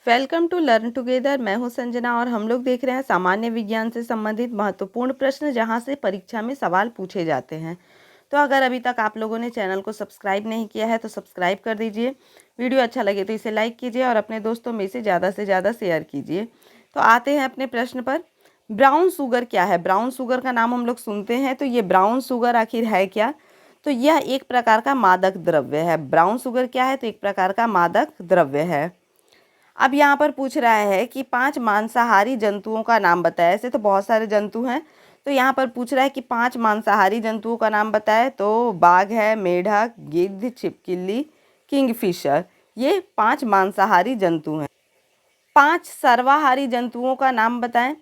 Welcome to learn together. मैं हूं संजना और हम लोग देख रहे हैं सामान्य विज्ञान से संबंधित महत्वपूर्ण प्रश्न जहां से परीक्षा में सवाल पूछे जाते हैं। तो अगर अभी तक आप लोगों ने चैनल को सब्सक्राइब नहीं किया है तो सब्सक्राइब कर दीजिए। वीडियो अच्छा लगे तो इसे लाइक कीजिए और अपने दोस्तों में से ज़्यादा शेयर कीजिए। तो आते हैं अपने प्रश्न पर। ब्राउन शुगर क्या है? ब्राउन शुगर का नाम हम लोग सुनते हैं, तो ये ब्राउन शुगर आखिर है क्या? तो यह एक प्रकार का मादक द्रव्य है। ब्राउन शुगर क्या है? तो एक प्रकार का मादक द्रव्य है। अब यहाँ पर पूछ रहा है कि 5 मांसाहारी जंतुओं का नाम बताए। ऐसे तो बहुत सारे जंतु हैं, तो यहाँ पर पूछ रहा है कि 5 मांसाहारी जंतुओं का नाम बताए। तो बाघ है, मेढक, गिद्ध, छिपकली, किंगफिशर, ये 5 मांसाहारी जंतु हैं। 5 सर्वाहारी जंतुओं का नाम बताएं।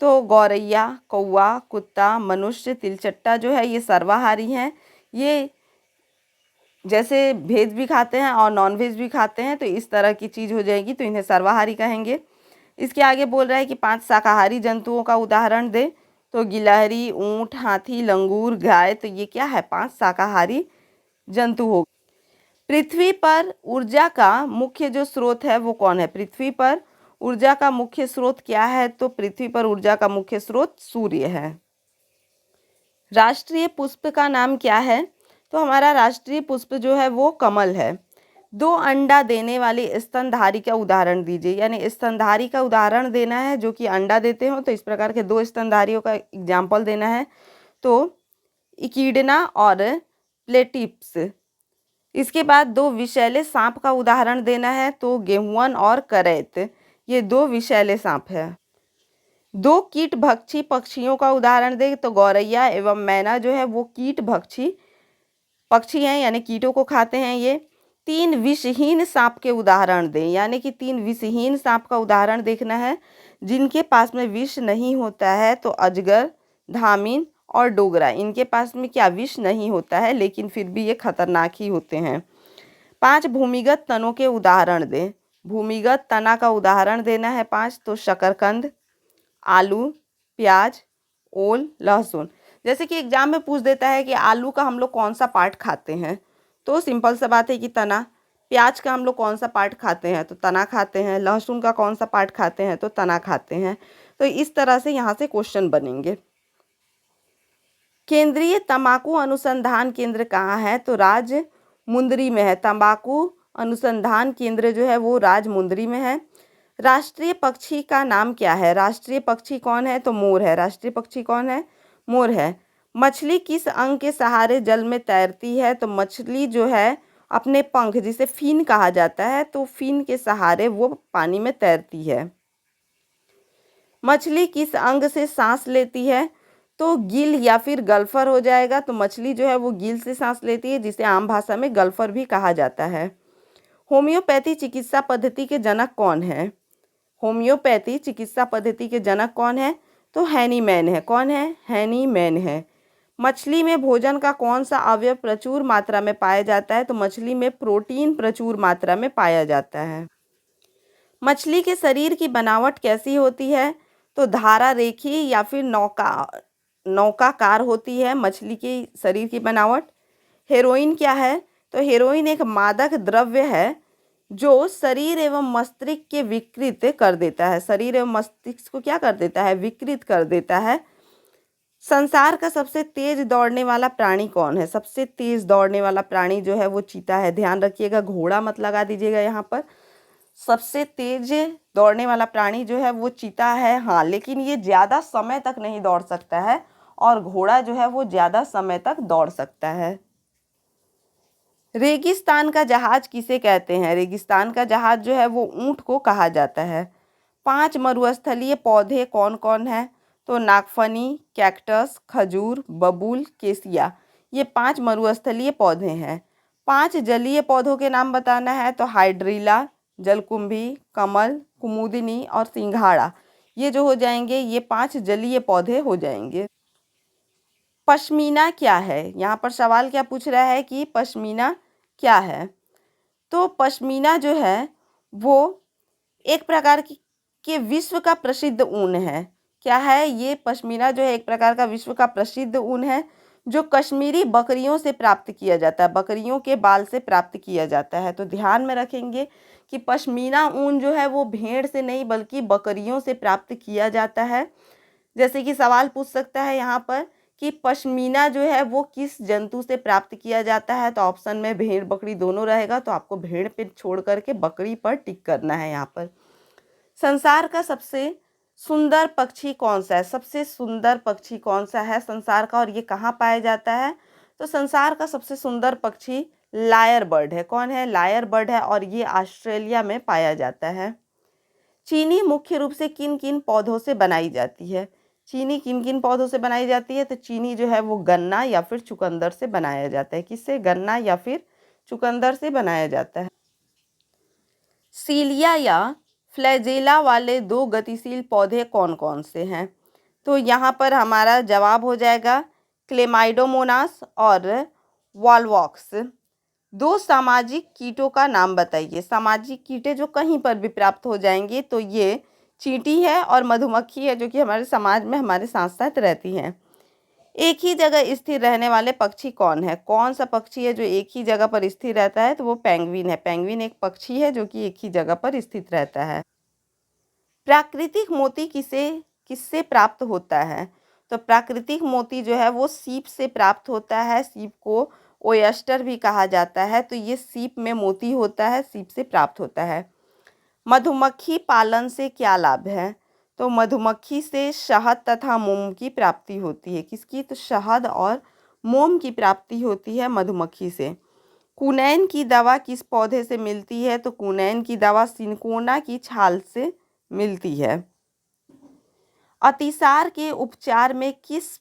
तो गौरैया, कौवा, कुत्ता, मनुष्य, तिलचट्टा जो है ये सर्वाहारी हैं। ये जैसे वेज भी खाते हैं और नॉन वेज भी खाते हैं, तो इस तरह की चीज़ हो जाएगी, तो इन्हें सर्वाहारी कहेंगे। इसके आगे बोल रहा है कि 5 शाकाहारी जंतुओं का उदाहरण दे। तो गिलहरी, ऊंट, हाथी, लंगूर, गाय, तो ये क्या है? 5 शाकाहारी जंतु हो। पृथ्वी पर ऊर्जा का मुख्य जो स्रोत है वो कौन है? पृथ्वी पर ऊर्जा का मुख्य स्रोत क्या है? तो पृथ्वी पर ऊर्जा का मुख्य स्रोत सूर्य है। राष्ट्रीय पुष्प का नाम क्या है? तो हमारा राष्ट्रीय पुष्प जो है वो कमल है। 2 अंडा देने वाली स्तनधारी का उदाहरण दीजिए। यानी स्तनधारी का उदाहरण देना है जो कि अंडा देते हो, तो इस प्रकार के 2 स्तनधारियों का एग्जाम्पल देना है। तो इकिडना और प्लेटिप्स। इसके बाद 2 विषैले सांप का उदाहरण देना है। तो गेहुअन और करैत, ये 2 विषैले सांप है। 2 कीट भक्षी पक्षियों का उदाहरण दे। तो गौरैया एवं मैना जो है वो कीट भक्षी पक्षी हैं, यानी कीटों को खाते हैं ये। 3 विषहीन सांप के उदाहरण दें। यानी कि 3 विषहीन सांप का उदाहरण देखना है जिनके पास में विष नहीं होता है। तो अजगर, धामिन और डोगरा, इनके पास में क्या विष नहीं होता है, लेकिन फिर भी ये खतरनाक ही होते हैं। 5 भूमिगत तनों के उदाहरण दें। भूमिगत तना का उदाहरण देना है 5। तो शकरकंद, आलू, प्याज, ओल, लहसुन। जैसे कि एग्जाम में पूछ देता है कि आलू का हम लोग कौन सा पार्ट खाते हैं, तो सिंपल सा बात है कि तना। प्याज का हम लोग कौन सा पार्ट खाते हैं? तो तना खाते हैं। लहसुन का कौन सा पार्ट खाते हैं? तो तना खाते हैं। तो इस तरह से यहाँ से क्वेश्चन बनेंगे। केंद्रीय तंबाकू अनुसंधान केंद्र कहाँ है? तो राजमुंदरी में है। तंबाकू अनुसंधान केंद्र जो है वो राजमुंदरी में है। राष्ट्रीय पक्षी का नाम क्या है? राष्ट्रीय पक्षी कौन है? तो मोर है। राष्ट्रीय पक्षी कौन है? मोर है। मछली किस अंग के सहारे जल में तैरती है? तो मछली जो है अपने पंख, जिसे फिन कहा जाता है, तो फिन के सहारे वो पानी में तैरती है। मछली किस अंग से सांस लेती है? तो गिल या फिर गल्फर हो जाएगा। तो मछली जो है वो गिल से सांस लेती है, जिसे आम भाषा में गल्फर भी कहा जाता है। होम्योपैथी चिकित्सा पद्धति के जनक कौन है? होम्योपैथी चिकित्सा पद्धति के जनक कौन है? तो हैनीमैन है। कौन है? हैनीमैन है। मछली में भोजन का कौन सा अवयव प्रचुर मात्रा में पाया जाता है? तो मछली में प्रोटीन प्रचुर मात्रा में पाया जाता है। मछली के शरीर की बनावट कैसी होती है? तो धारा रेखी या फिर नौकाकार होती है मछली की शरीर की बनावट। हेरोइन क्या है? तो हेरोइन एक मादक द्रव्य है जो शरीर एवं मस्तिष्क के विकृत कर देता है। शरीर एवं मस्तिष्क को क्या कर देता है? विकृत कर देता है। संसार का सबसे तेज दौड़ने वाला प्राणी कौन है? सबसे तेज दौड़ने वाला प्राणी जो है वो चीता है। ध्यान रखिएगा, घोड़ा मत लगा दीजिएगा यहाँ पर। सबसे तेज दौड़ने वाला प्राणी जो है वो चीता है। हाँ, लेकिन ये ज़्यादा समय तक नहीं दौड़ सकता है, और घोड़ा जो है वो ज़्यादा समय तक दौड़ सकता है। रेगिस्तान का जहाज किसे कहते हैं? रेगिस्तान का जहाज जो है वो ऊंट को कहा जाता है। 5 मरुस्थलीय पौधे कौन कौन हैं? तो नागफनी, कैक्टस, खजूर, बबूल, केसिया, ये 5 मरुस्थलीय पौधे हैं। 5 जलीय पौधों के नाम बताना है। तो हाइड्रिला, जलकुंभी, कमल, कुमुदिनी और सिंघाड़ा, ये जो हो जाएंगे ये 5 जलीय पौधे हो जाएंगे। पश्मीना क्या है? यहाँ पर सवाल क्या पूछ रहा है कि पश्मीना क्या है? तो पश्मीना जो है वो एक प्रकार की के विश्व का प्रसिद्ध ऊन है। क्या है ये? पश्मीना जो है एक प्रकार का विश्व का प्रसिद्ध ऊन है जो कश्मीरी बकरियों से प्राप्त किया जाता है। बकरियों के बाल से प्राप्त किया जाता है। तो ध्यान में रखेंगे कि पश्मीना ऊन जो है वो भेड़ से नहीं बल्कि बकरियों से प्राप्त किया जाता है। जैसे कि सवाल पूछ सकता है यहाँ पर कि पश्मीना जो है वो किस जंतु से प्राप्त किया जाता है, तो ऑप्शन में भेड़ बकरी दोनों रहेगा, तो आपको भेड़ पे छोड़ करके बकरी पर टिक करना है यहाँ पर। संसार का सबसे सुंदर पक्षी कौन सा है? सबसे सुंदर पक्षी कौन सा है संसार का, और ये कहाँ पाया जाता है? तो संसार का सबसे सुंदर पक्षी लायर बर्ड है। कौन है? लायर बर्ड है, और ये ऑस्ट्रेलिया में पाया जाता है। चीनी मुख्य रूप से किन किन पौधों से बनाई जाती है? चीनी किन किन पौधों से बनाई जाती है? तो चीनी जो है वो गन्ना या फिर चुकंदर से बनाया जाता है। किससे? गन्ना या फिर चुकंदर से बनाया जाता है। सीलिया या फ्लैजेला वाले दो गतिशील पौधे कौन कौन से हैं? तो यहाँ पर हमारा जवाब हो जाएगा क्लेमाइडोमोनास और वॉलवॉक्स। दो सामाजिक कीटों का नाम बताइए। सामाजिक कीटे जो कहीं पर भी प्राप्त हो जाएंगे, तो ये चींटी है और मधुमक्खी है, जो कि हमारे समाज में हमारे साथ साथ रहती हैं। एक ही जगह स्थिर रहने वाले पक्षी कौन है? कौन सा पक्षी है जो एक ही जगह पर स्थिर रहता है? तो वो पेंगुइन है। पेंगुइन एक पक्षी है जो कि एक ही जगह पर स्थित रहता है। प्राकृतिक मोती किससे प्राप्त होता है? तो प्राकृतिक मोती जो है वो सीप से प्राप्त होता है। सीप को ओयस्टर भी कहा जाता है, तो ये सीप में मोती होता है, सीप से प्राप्त होता है। मधुमक्खी पालन से क्या लाभ है? तो मधुमक्खी से शहद तथा मोम की प्राप्ति होती है। किसकी? तो शहद और मोम की प्राप्ति होती है मधुमक्खी से। कुनैन की दवा किस पौधे से मिलती है? तो कुनैन की दवा सिनकोना की छाल से मिलती है। अतिसार के उपचार में किस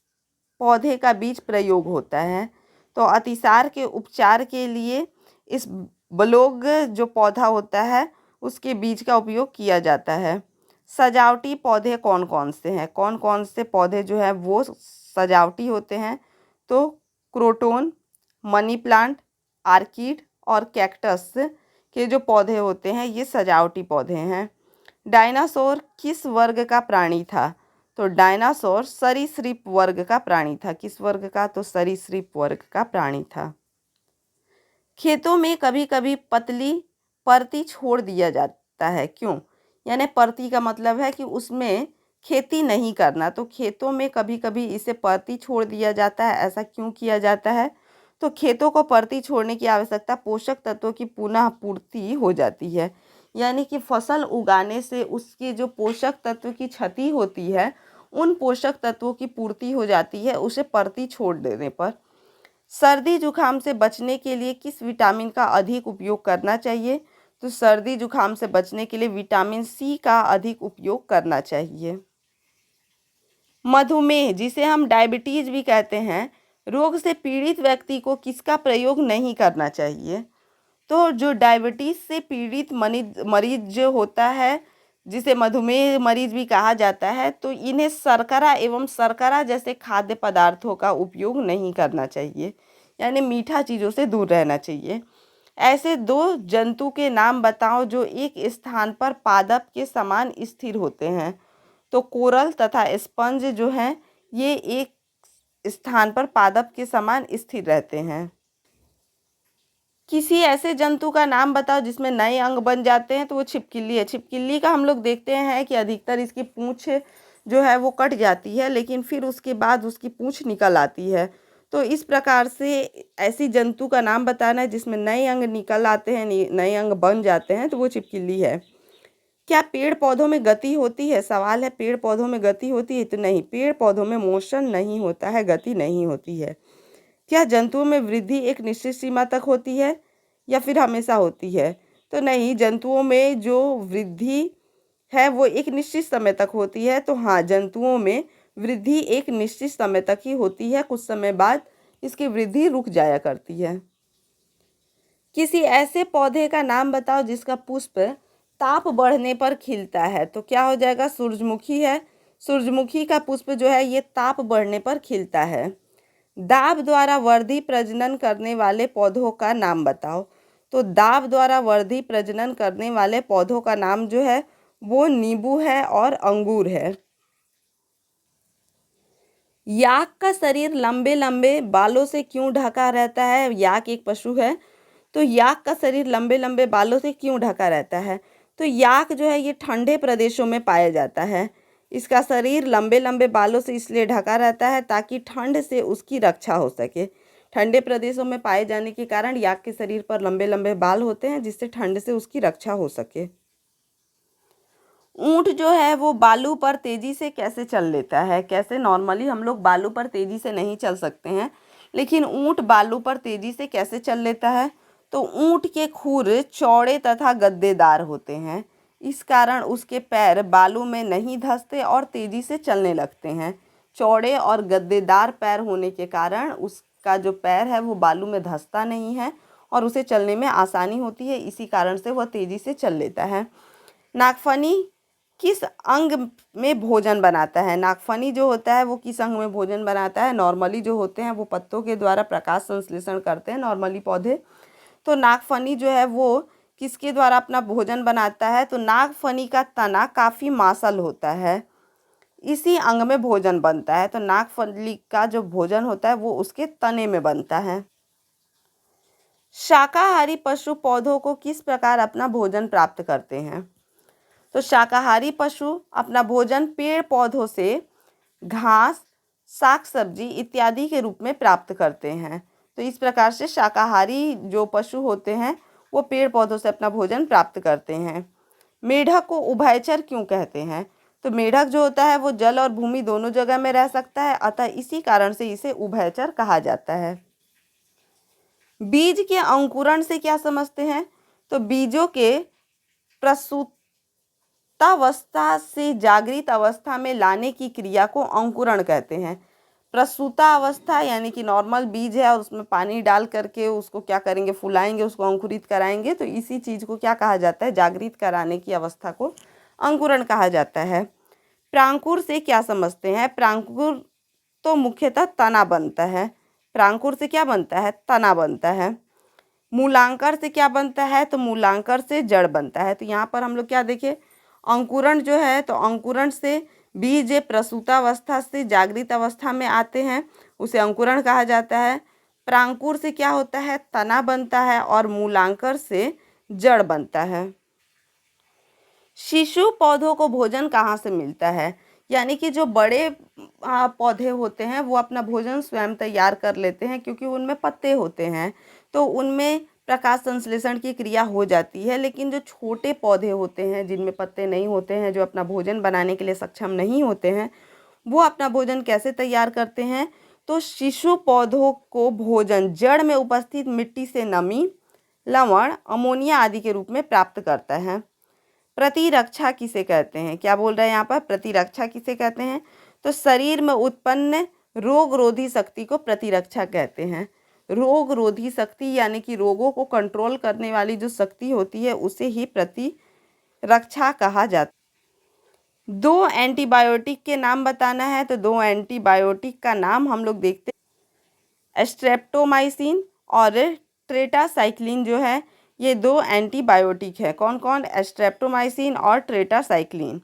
पौधे का बीज प्रयोग होता है? तो अतिसार के उपचार के लिए इस बलोग जो पौधा होता है उसके बीज का उपयोग किया जाता है। सजावटी पौधे कौन कौन से हैं? कौन कौन से पौधे जो है वो सजावटी होते हैं? तो क्रोटोन, मनी प्लांट, आर्किड और कैक्टस के जो पौधे होते हैं ये सजावटी पौधे हैं। डायनासोर किस वर्ग का प्राणी था? तो डायनासोर सरीसृप वर्ग का प्राणी था। किस वर्ग का? तो सरीसृप वर्ग का प्राणी था। खेतों में कभी कभी पतली परती छोड़ दिया जाता है, क्यों? यानी परती का मतलब है कि उसमें खेती नहीं करना, तो खेतों में कभी कभी इसे परती छोड़ दिया जाता है। ऐसा क्यों किया जाता है? तो खेतों को परती छोड़ने की आवश्यकता पोषक तत्वों की पुनः पूर्ति हो जाती है। यानी कि फसल उगाने से उसके जो पोषक तत्व की क्षति होती है, उन पोषक तत्वों की पूर्ति हो जाती है उसे परती छोड़ देने पर। सर्दी जुकाम से बचने के लिए किस विटामिन का अधिक उपयोग करना चाहिए? तो सर्दी जुकाम से बचने के लिए विटामिन सी का अधिक उपयोग करना चाहिए। मधुमेह, जिसे हम डायबिटीज भी कहते हैं, रोग से पीड़ित व्यक्ति को किसका प्रयोग नहीं करना चाहिए? तो जो डायबिटीज से पीड़ित मरीज जो होता है, जिसे मधुमेह मरीज भी कहा जाता है, तो इन्हें शर्करा एवं शर्करा जैसे खाद्य पदार्थों का उपयोग नहीं करना चाहिए। यानी मीठा चीज़ों से दूर रहना चाहिए। ऐसे दो जंतु के नाम बताओ जो एक स्थान पर पादप के समान स्थिर होते हैं। तो कोरल तथा स्पंज जो हैं ये एक स्थान पर पादप के समान स्थिर रहते हैं। किसी ऐसे जंतु का नाम बताओ जिसमें नए अंग बन जाते हैं, तो वो छिपकली है। छिपकली का हम लोग देखते हैं कि अधिकतर इसकी पूंछ जो है वो कट जाती है, लेकिन फिर उसके बाद उसकी पूंछ निकल आती है। तो इस प्रकार से ऐसी जंतु का नाम बताना है जिसमें नए अंग निकल आते हैं, नए अंग बन जाते हैं, तो वो छिपकली है। क्या पेड़ पौधों में गति होती है? सवाल है, पेड़ पौधों में गति होती है? तो नहीं, पेड़ पौधों में मोशन नहीं होता है, गति नहीं होती है। क्या जंतुओं में वृद्धि एक निश्चित सीमा तक होती है या फिर हमेशा होती है? तो नहीं, जंतुओं में जो वृद्धि है वो एक निश्चित समय तक होती है। तो हाँ, जंतुओं में वृद्धि एक निश्चित समय तक ही होती है, कुछ समय बाद इसकी वृद्धि रुक जाया करती है। किसी ऐसे पौधे का नाम बताओ जिसका पुष्प ताप बढ़ने पर खिलता है। तो क्या हो जाएगा? सूरजमुखी है। सूरजमुखी का पुष्प जो है ये ताप बढ़ने पर खिलता है। दाब द्वारा वर्धी प्रजनन करने वाले पौधों का नाम बताओ। तो दाब द्वारा वर्धी प्रजनन करने वाले पौधों का नाम जो है वो नींबू है और अंगूर है। याक का शरीर लंबे लंबे बालों से क्यों ढका रहता है? याक एक पशु है तो याक का शरीर लंबे लंबे बालों से क्यों ढका रहता है? तो याक जो है ये ठंडे प्रदेशों में पाया जाता है। इसका शरीर लंबे लंबे बालों से इसलिए ढका रहता है ताकि ठंड से उसकी रक्षा हो सके। ठंडे प्रदेशों में पाए जाने के कारण याक के शरीर पर लंबे लंबे बाल होते हैं जिससे ठंड से उसकी रक्षा हो सके। ऊंट जो है वो बालू पर तेजी से कैसे चल लेता है? कैसे? नॉर्मली हम लोग बालू पर तेजी से नहीं चल सकते हैं, लेकिन ऊंट बालू पर तेजी से कैसे चल लेता है? तो ऊंट के खुर चौड़े तथा गद्देदार होते हैं, इस कारण उसके पैर बालू में नहीं धंसते और तेजी से चलने लगते हैं। चौड़े और गद्देदार पैर होने के कारण उसका जो पैर है वो बालू में धंसता नहीं है और उसे चलने में आसानी होती है, इसी कारण से वह तेजी से चल लेता है। नागफनी किस अंग में भोजन बनाता है? नागफनी जो होता है वो किस अंग में भोजन बनाता है? नॉर्मली जो होते हैं वो पत्तों के द्वारा प्रकाश संश्लेषण करते हैं, नॉर्मली पौधे। तो नागफनी जो है वो किसके द्वारा अपना भोजन बनाता है? तो नागफनी का तना काफ़ी मांसल होता है, इसी अंग में भोजन बनता है। तो नागफनी का जो भोजन होता है वो उसके तने में बनता है। शाकाहारी पशु पौधों को किस प्रकार अपना भोजन प्राप्त करते हैं? तो शाकाहारी पशु अपना भोजन पेड़ पौधों से घास, साग सब्जी इत्यादि के रूप में प्राप्त करते हैं। तो इस प्रकार से शाकाहारी जो पशु होते हैं वो पेड़ पौधों से अपना भोजन प्राप्त करते हैं। मेढक को उभयचर क्यों कहते हैं? तो मेढक जो होता है वो जल और भूमि दोनों जगह में रह सकता है, अतः इसी कारण से इसे उभयचर कहा जाता है। बीज के अंकुरण से क्या समझते हैं? तो बीजों के प्रसूतावस्था से जागृत अवस्था में लाने की क्रिया को अंकुरण कहते हैं। प्रसूतावस्था यानी कि नॉर्मल बीज है और उसमें पानी डाल करके उसको क्या करेंगे, फुलाएंगे, उसको अंकुरित कराएंगे, तो इसी चीज़ को क्या कहा जाता है? जागृत कराने की अवस्था को अंकुरण कहा जाता है। प्रांकुर से क्या समझते हैं? प्रांकुर तो मुख्यतः तना बनता है। प्रांकुर से क्या बनता है? तना बनता है। मूलांकर से क्या बनता है? तो मूलांकर से जड़ बनता है। तो यहाँ पर हम लोग क्या देखें, अंकुरण जो है, तो अंकुरण से बीज प्रसूतावस्था से जागृत अवस्था में आते हैं, उसे अंकुरण कहा जाता है। प्रांकुर से क्या होता है? तना बनता है और मूलांकर से जड़ बनता है। शिशु पौधों को भोजन कहाँ से मिलता है? यानी कि जो बड़े पौधे होते हैं वो अपना भोजन स्वयं तैयार कर लेते हैं, क्योंकि उनमें पत्ते होते हैं तो उनमें प्रकाश संश्लेषण की क्रिया हो जाती है। लेकिन जो छोटे पौधे होते हैं जिनमें पत्ते नहीं होते हैं, जो अपना भोजन बनाने के लिए सक्षम नहीं होते हैं, वो अपना भोजन कैसे तैयार करते हैं? तो शिशु पौधों को भोजन जड़ में उपस्थित मिट्टी से नमी, लवण, अमोनिया आदि के रूप में प्राप्त करता है। प्रतिरक्षा किसे कहते हैं? क्या बोल रहे हैं यहाँ पर? प्रतिरक्षा किसे कहते हैं? तो शरीर में उत्पन्न रोग रोधी शक्ति को प्रतिरक्षा कहते हैं। रोग रोधी शक्ति यानी कि रोगों को कंट्रोल करने वाली जो शक्ति होती है उसे ही प्रतिरक्षा कहा जाता है। 2 एंटीबायोटिक के नाम बताना है, तो 2 एंटीबायोटिक का नाम हम लोग देखते हैं। स्ट्रेप्टोमाइसिन और ट्रेटासाइक्लिन जो है ये 2 एंटीबायोटिक है। कौन कौन? स्ट्रेप्टोमाइसिन और ट्रेटासाइक्लिन।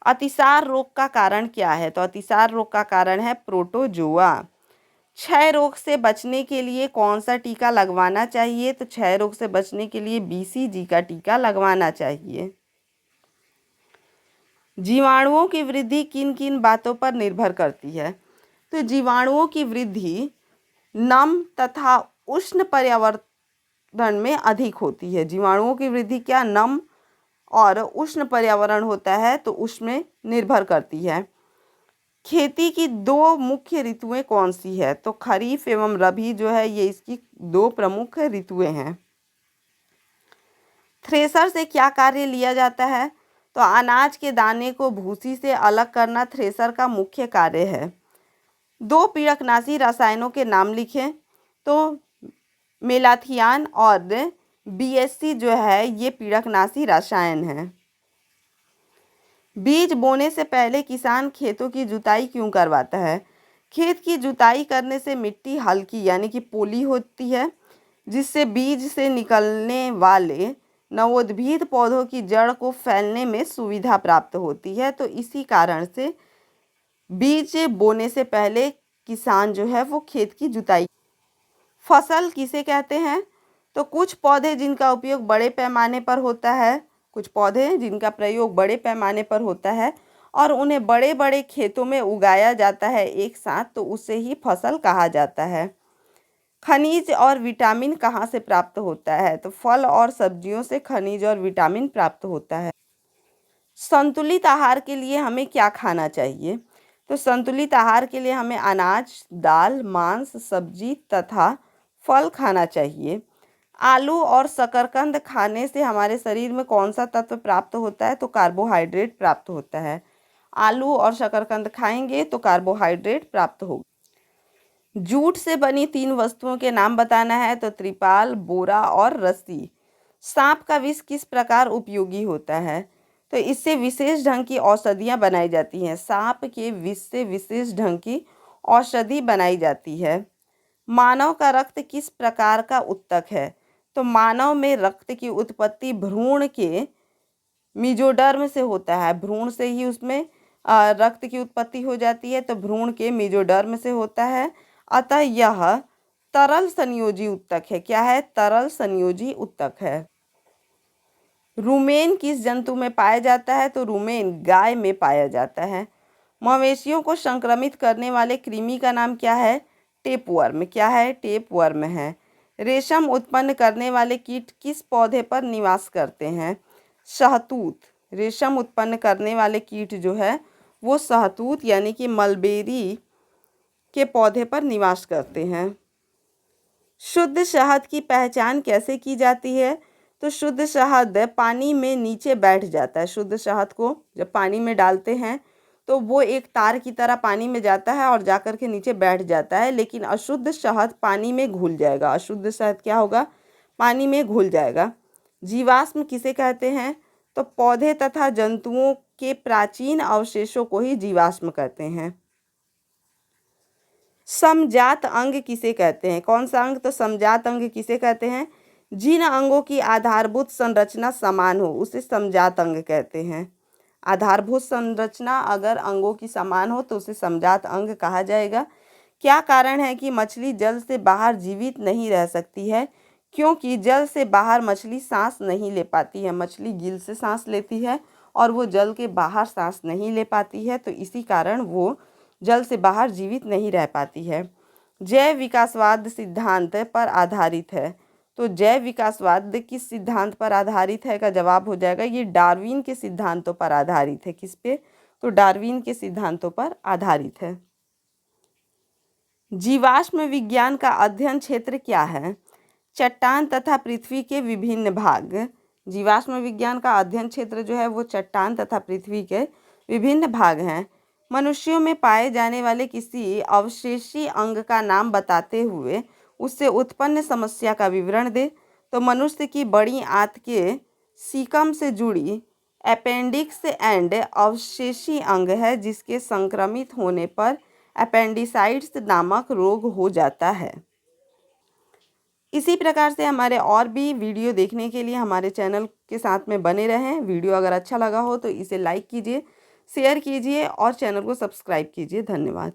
अतिसार रोग का कारण क्या है? तो अतिसार रोग का कारण है प्रोटोजोआ। क्षय रोग से बचने के लिए कौन सा टीका लगवाना चाहिए? तो क्षय रोग से बचने के लिए BCG का टीका लगवाना चाहिए। जीवाणुओं की वृद्धि किन किन बातों पर निर्भर करती है? तो जीवाणुओं की वृद्धि नम तथा उष्ण पर्यावरण में अधिक होती है। जीवाणुओं की वृद्धि क्या नम और उष्ण पर्यावरण होता है तो उसमें निर्भर करती है। खेती की 2 मुख्य ऋतुएं कौन सी है? तो खरीफ एवं रबी जो है ये इसकी 2 प्रमुख ऋतुएं हैं। थ्रेसर से क्या कार्य लिया जाता है? तो अनाज के दाने को भूसी से अलग करना थ्रेसर का मुख्य कार्य है। 2 पीड़कनाशी रसायनों के नाम लिखें। तो मेलाथियान और BSC जो है ये पीड़कनाशी रसायन है। बीज बोने से पहले किसान खेतों की जुताई क्यों करवाता है? खेत की जुताई करने से मिट्टी हल्की यानी कि पोली होती है, जिससे बीज से निकलने वाले नवोद्भिद पौधों की जड़ को फैलने में सुविधा प्राप्त होती है। तो इसी कारण से बीज बोने से पहले किसान जो है वो खेत की जुताई। फसल किसे कहते हैं? तो कुछ पौधे जिनका उपयोग बड़े पैमाने पर होता है, कुछ पौधे जिनका प्रयोग बड़े पैमाने पर होता है और उन्हें बड़े बड़े खेतों में उगाया जाता है एक साथ, तो उसे ही फसल कहा जाता है। खनिज और विटामिन कहाँ से प्राप्त होता है? तो फल और सब्जियों से खनिज और विटामिन प्राप्त होता है। संतुलित आहार के लिए हमें क्या खाना चाहिए? तो संतुलित आहार के लिए हमें अनाज, दाल, मांस, सब्जी तथा फल खाना चाहिए। आलू और शकरकंद खाने से हमारे शरीर में कौन सा तत्व प्राप्त होता है? तो कार्बोहाइड्रेट प्राप्त होता है। आलू और शकरकंद खाएंगे तो कार्बोहाइड्रेट प्राप्त होगा। जूट से बनी 3 वस्तुओं के नाम बताना है। तो त्रिपाल, बोरा और रस्सी। सांप का विष किस प्रकार उपयोगी होता है? तो इससे विशेष ढंग की औषधियाँ बनाई जाती हैं। सांप के विष से विशेष ढंग की औषधि बनाई जाती है। मानव का रक्त किस प्रकार का उत्तक है? तो मानव में रक्त की उत्पत्ति भ्रूण के मेसोडर्म से होता है। भ्रूण से ही उसमें रक्त की उत्पत्ति हो जाती है, तो भ्रूण के मेसोडर्म से होता है। अतः यह तरल संयोजी उत्तक है। क्या है? तरल संयोजी उत्तक है। रुमेन किस जंतु में पाया जाता है? तो रुमेन गाय में पाया जाता है। मवेशियों को संक्रमित करने वाले कृमि का नाम क्या है? टेपवर्म। क्या है? टेपवर्म है। रेशम उत्पन्न करने वाले कीट किस पौधे पर निवास करते हैं? शहतूत। रेशम उत्पन्न करने वाले कीट जो है वो शहतूत यानी कि मलबेरी के पौधे पर निवास करते हैं। शुद्ध शहद की पहचान कैसे की जाती है? तो शुद्ध शहद पानी में नीचे बैठ जाता है। शुद्ध शहद को जब पानी में डालते हैं तो वो एक तार की तरह पानी में जाता है और जाकर के नीचे बैठ जाता है, लेकिन अशुद्ध शहद पानी में घुल जाएगा। अशुद्ध शहद क्या होगा? पानी में घुल जाएगा। जीवाश्म किसे कहते हैं? तो पौधे तथा जंतुओं के प्राचीन अवशेषों को ही जीवाश्म कहते हैं। समजात अंग किसे कहते हैं? कौन सा अंग? तो समजात अंग किसे कहते हैं? जिन अंगों की आधारभूत संरचना समान हो उसे समजात अंग कहते हैं। आधारभूत संरचना अगर अंगों की समान हो तो उसे समजात अंग कहा जाएगा। क्या कारण है कि मछली जल से बाहर जीवित नहीं रह सकती है? क्योंकि जल से बाहर मछली सांस नहीं ले पाती है। मछली गिल से सांस लेती है और वो जल के बाहर सांस नहीं ले पाती है, तो इसी कारण वो जल से बाहर जीवित नहीं रह पाती है। जैव विकासवाद सिद्धांत पर आधारित है। तो जैव विकासवाद किस सिद्धांत पर आधारित है का जवाब हो जाएगा ये डार्विन के सिद्धांतों पर आधारित है। किस पे? तो डार्विन के सिद्धांतों पर आधारित है। जीवाश्म विज्ञान का अध्ययन क्षेत्र क्या है? चट्टान तथा पृथ्वी के विभिन्न भाग। जीवाश्म विज्ञान का अध्ययन क्षेत्र जो है वो चट्टान तथा पृथ्वी के विभिन्न भाग हैं। मनुष्यों में पाए जाने वाले किसी अवशेषी अंग का नाम बताते हुए उससे उत्पन्न समस्या का विवरण दे। तो मनुष्य की बड़ी आंत के सीकम से जुड़ी अपेंडिक्स एंड अवशेषी अंग है, जिसके संक्रमित होने पर अपेंडिसाइटिस नामक रोग हो जाता है। इसी प्रकार से हमारे और भी वीडियो देखने के लिए हमारे चैनल के साथ में बने रहें। वीडियो अगर अच्छा लगा हो तो इसे लाइक कीजिए, शेयर कीजिए और चैनल को सब्सक्राइब कीजिए। धन्यवाद।